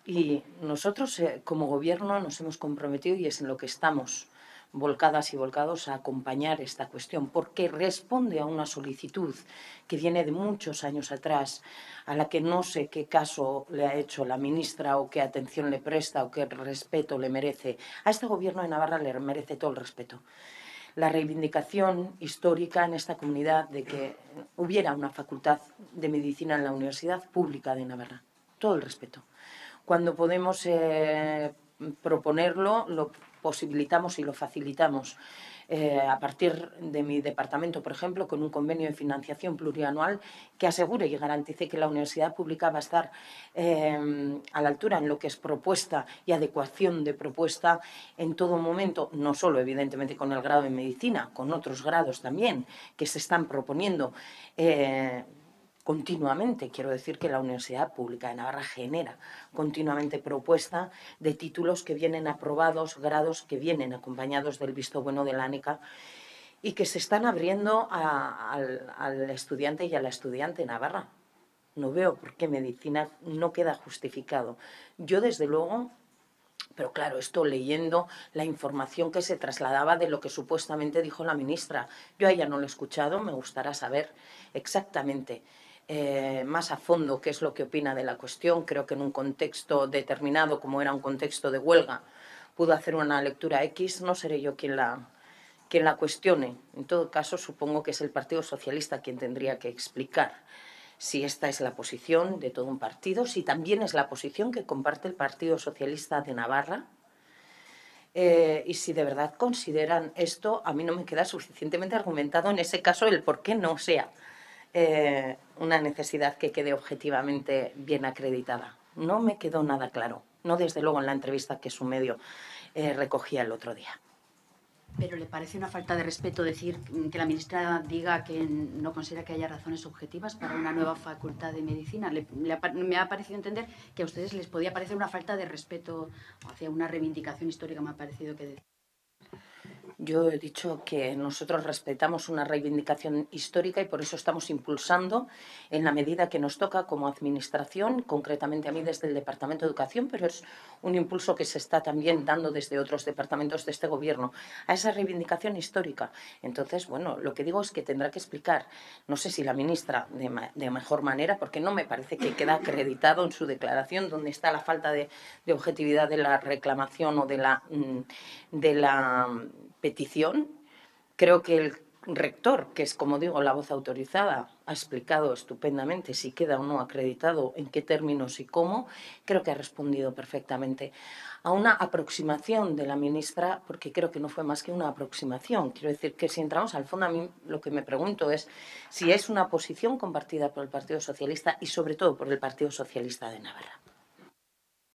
Y nosotros, como Gobierno, nos hemos comprometido, y es en lo que estamos volcadas y volcados, a acompañar esta cuestión, porque responde a una solicitud que viene de muchos años atrás, a la que no sé qué caso le ha hecho la ministra o qué atención le presta o qué respeto le merece. A este Gobierno de Navarra le merece todo el respeto. La reivindicación histórica en esta comunidad de que hubiera una facultad de medicina en la Universidad Pública de Navarra. Todo el respeto. Cuando podemos proponerlo, lo posibilitamos y lo facilitamos. A partir de mi departamento, por ejemplo, con un convenio de financiación plurianual que asegure y garantice que la universidad pública va a estar a la altura en lo que es propuesta y adecuación de propuesta en todo momento, no solo evidentemente con el grado de medicina, con otros grados también que se están proponiendo continuamente. Quiero decir que la Universidad Pública de Navarra genera continuamente propuesta de títulos que vienen aprobados, grados que vienen acompañados del visto bueno de la ANECA y que se están abriendo al estudiante y a la estudiante navarra. No veo por qué medicina no queda justificado. Yo, desde luego, pero claro, esto leyendo la información que se trasladaba de lo que supuestamente dijo la ministra. Yo a ella no lo he escuchado, me gustará saber exactamente más a fondo qué es lo que opina de la cuestión. Creo que en un contexto determinado, como era un contexto de huelga, pudo hacer una lectura X. No seré yo quien la cuestione. En todo caso, supongo que es el Partido Socialista quien tendría que explicar si esta es la posición de todo un partido, si también es la posición que comparte el Partido Socialista de Navarra, y si de verdad consideran esto. A mí no me queda suficientemente argumentado en ese caso el por qué no sea una necesidad que quede objetivamente bien acreditada. No me quedó nada claro, no desde luego en la entrevista que su medio recogía el otro día. ¿Pero le parece una falta de respeto decir que la ministra diga que no considera que haya razones objetivas para una nueva facultad de medicina? Me ha parecido entender que a ustedes les podía parecer una falta de respeto hacia una reivindicación histórica, me ha parecido que decir. Yo he dicho que nosotros respetamos una reivindicación histórica y por eso estamos impulsando, en la medida que nos toca como administración, concretamente a mí desde el Departamento de Educación, pero es un impulso que se está también dando desde otros departamentos de este Gobierno, a esa reivindicación histórica. Entonces, bueno, lo que digo es que tendrá que explicar, no sé si la ministra de mejor manera, porque no me parece que queda acreditado en su declaración dónde está la falta de objetividad de la reclamación o de la petición. Creo que el rector, que es, como digo, la voz autorizada, ha explicado estupendamente si queda o no acreditado, en qué términos y cómo. Creo que ha respondido perfectamente a una aproximación de la ministra, porque creo que no fue más que una aproximación. Quiero decir que si entramos al fondo, a mí lo que me pregunto es si es una posición compartida por el Partido Socialista y sobre todo por el Partido Socialista de Navarra.